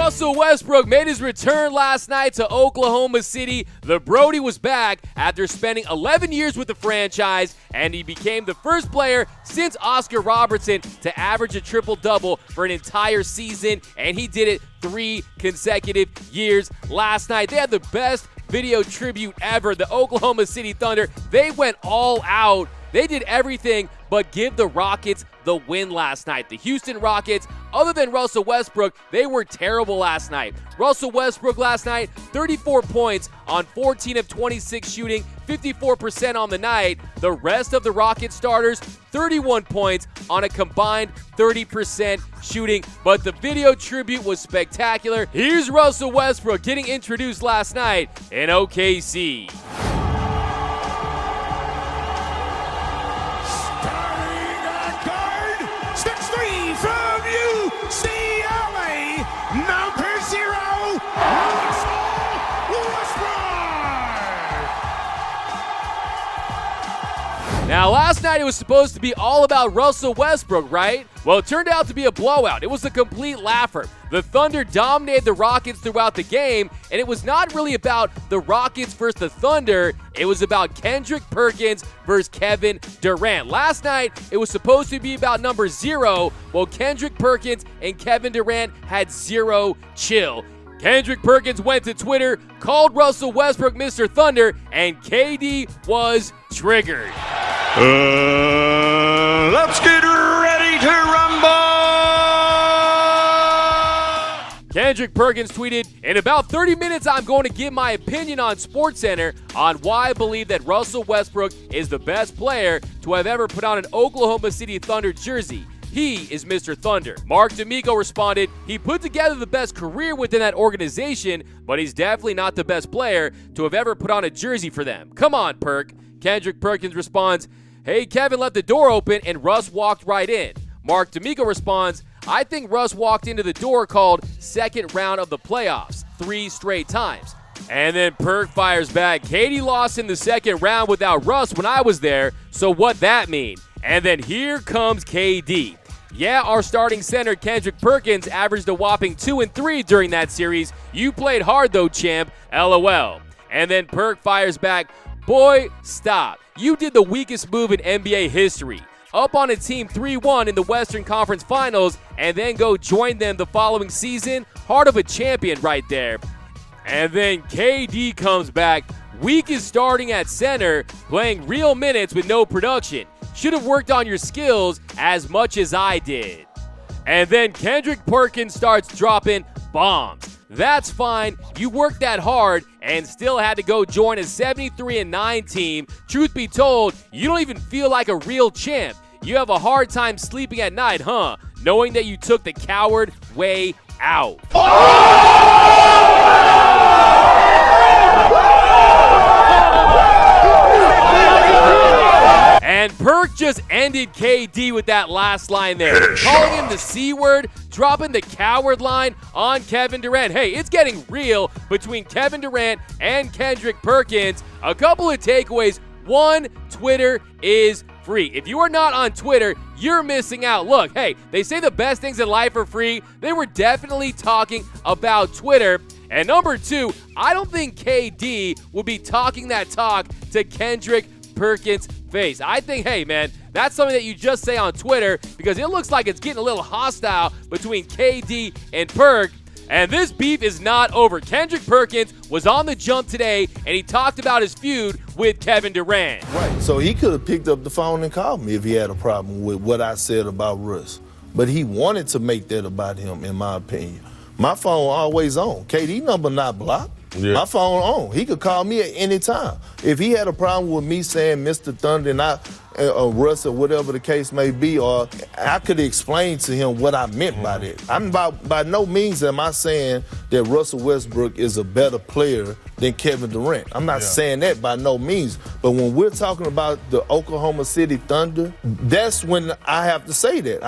Russell Westbrook made his return last night to Oklahoma City. The Brody was back after spending 11 years with the franchise, and he became the first player since Oscar Robertson to average a triple-double for an entire season, and he did it 3 consecutive years. Last night, they had the best video tribute ever. The Oklahoma City Thunder, they went all out. They did everything but give the Rockets the win last night. The Houston Rockets, other than Russell Westbrook, they were terrible last night. Russell Westbrook last night, 34 points on 14 of 26 shooting, 54% on the night. The rest of the Rockets starters, 31 points on a combined 30% shooting. But the video tribute was spectacular. Here's Russell Westbrook getting introduced last night in OKC. Now, last night it was supposed to be all about Russell Westbrook, right? Well, it turned out to be a blowout. It was a complete laugher. The Thunder dominated the Rockets throughout the game, and it was not really about the Rockets versus the Thunder. It was about Kendrick Perkins versus Kevin Durant. Last night, it was supposed to be about number 0. Well, Kendrick Perkins and Kevin Durant had 0 chill. Kendrick Perkins went to Twitter, called Russell Westbrook Mr. Thunder, and KD was triggered. Let's get ready to rumble! Kendrick Perkins tweeted, "In about 30 minutes, I'm going to give my opinion on SportsCenter on why I believe that Russell Westbrook is the best player to have ever put on an Oklahoma City Thunder jersey. He is Mr. Thunder." Mark D'Amico responded, "He put together the best career within that organization, but he's definitely not the best player to have ever put on a jersey for them. Come on, Perk." Kendrick Perkins responds, "Hey, Kevin left the door open and Russ walked right in." Mark D'Amico responds, "I think Russ walked into the door called second round of the playoffs 3 straight times." And then Perk fires back, "KD lost in the second round without Russ when I was there, so what that mean?" And then here comes KD. "Yeah, our starting center Kendrick Perkins averaged a whopping 2 and 3 during that series. You played hard though, champ, LOL." And then Perk fires back, "Boy, stop. You did the weakest move in NBA history. Up on a team 3-1 in the Western Conference Finals and then go join them the following season. Heart of a champion right there." And then KD comes back, "Weak is starting at center, playing real minutes with no production. Should have worked on your skills as much as I did." And then Kendrick Perkins starts dropping bombs. "That's fine. You worked that hard and still had to go join a 73-9 team. Truth be told, you don't even feel like a real champ. You have a hard time sleeping at night, huh? Knowing that you took the coward way out." And Perk just ended KD with that last line there. Calling him the C word, dropping the coward line on Kevin Durant. Hey, it's getting real between Kevin Durant and Kendrick Perkins. A couple of takeaways. 1, Twitter is free. If you are not on Twitter, you're missing out. Look, hey, they say the best things in life are free. They were definitely talking about Twitter. And number 2, I don't think KD would be talking that talk to Kendrick Perkins' face. I think, hey, man, that's something that you just say on Twitter because it looks like it's getting a little hostile between KD and Perk. And this beef is not over. Kendrick Perkins was on the jump today, and he talked about his feud with Kevin Durant. Right, so he could have picked up the phone and called me if he had a problem with what I said about Russ. But he wanted to make that about him, in my opinion. My phone always on. KD number not blocked. Yeah. My phone on. He could call me at any time. If he had a problem with me saying Mr. Thunder and Russ or whatever the case may be, or I could explain to him what I meant by that. I'm by no means am I saying that Russell Westbrook is a better player than Kevin Durant. I'm not saying that by no means. But when we're talking about the Oklahoma City Thunder, that's when I have to say that.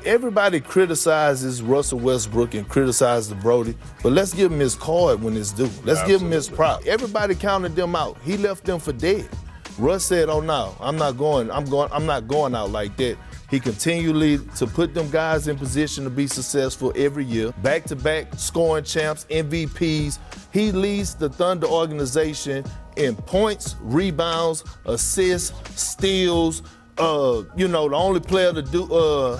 Everybody criticizes Russell Westbrook and criticizes the Brody, but let's give him his card when it's due. Let's give him his prop. Everybody counted them out. He left them for dead. Russ said, "Oh no, I'm not going out like that." He continually to put them guys in position to be successful every year. Back-to-back scoring champs, MVPs. He leads the Thunder organization in points, rebounds, assists, steals. The only player to do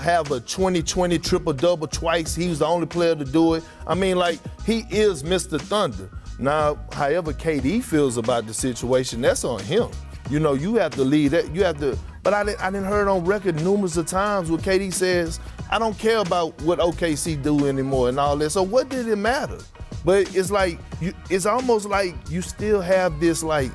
have a 20-20 triple-double twice. He was the only player to do it. I mean, he is Mr. Thunder. Now, however KD feels about the situation, that's on him. You have to lead that. You have to. But I didn't heard on record numerous of times where KD says, I don't care about what OKC do anymore and all that. So what did it matter? But it's it's almost like you still have this man,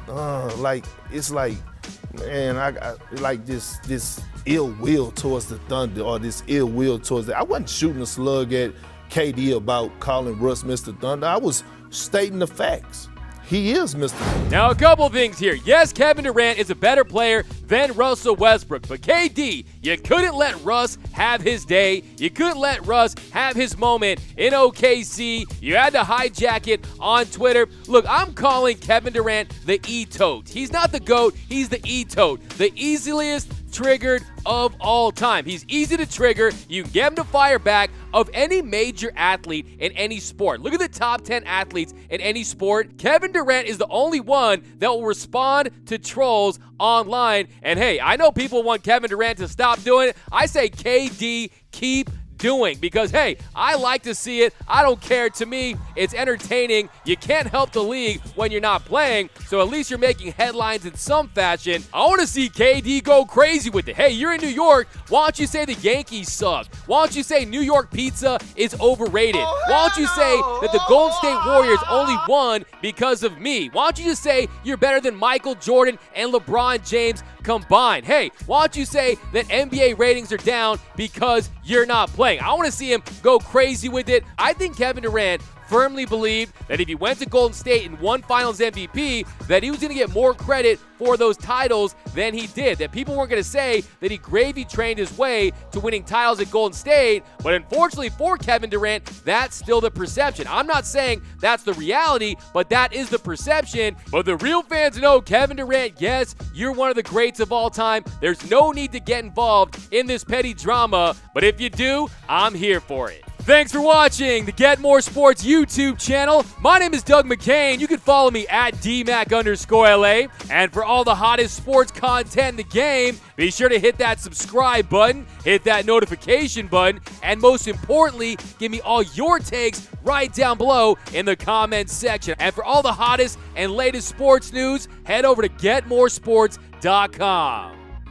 I like this ill will towards the Thunder or this ill will towards I wasn't shooting a slug at KD about calling Russ Mr. Thunder. I was stating the facts. He is Mr. Thunder. Now, a couple things here. Yes, Kevin Durant is a better player than Russell Westbrook, but KD, you couldn't let Russ have his day. You couldn't let Russ have his moment in OKC. You had to hijack it on Twitter. Look, I'm calling Kevin Durant the E-Toad. He's not the GOAT, he's the E-Toad. The easiest triggered of all time. He's easy to trigger. You can get him to fire back of any major athlete in any sport. Look at the top 10 athletes in any sport. Kevin Durant is the only one that will respond to trolls online. And hey, I know people want Kevin Durant to stop doing it. I say KD, keep doing, because hey, I like to see it. I don't care. To me, it's entertaining. You can't help the league when you're not playing, so at least you're making headlines in some fashion. I want to see KD go crazy with it. Hey, you're in New York. Why don't you say the Yankees suck? Why don't you say New York pizza is overrated? Why don't you say that the Golden State Warriors only won because of me? Why don't you just say you're better than Michael Jordan and LeBron James combined? Hey, why don't you say that NBA ratings are down because you're not playing? I want to see him go crazy with it. I think Kevin Durant firmly believed that if he went to Golden State and won Finals MVP, that he was going to get more credit for those titles than he did. That people weren't going to say that he gravy trained his way to winning titles at Golden State. But unfortunately for Kevin Durant, that's still the perception. I'm not saying that's the reality, but that is the perception. But the real fans know Kevin Durant, yes, you're one of the greats of all time. There's no need to get involved in this petty drama. But if you do, I'm here for it. Thanks for watching the Get More Sports YouTube channel. My name is Doug McCain. You can follow me at DMac_LA. And for all the hottest sports content in the game, be sure to hit that subscribe button, hit that notification button, and most importantly, give me all your takes right down below in the comments section. And for all the hottest and latest sports news, head over to GetMoreSports.com.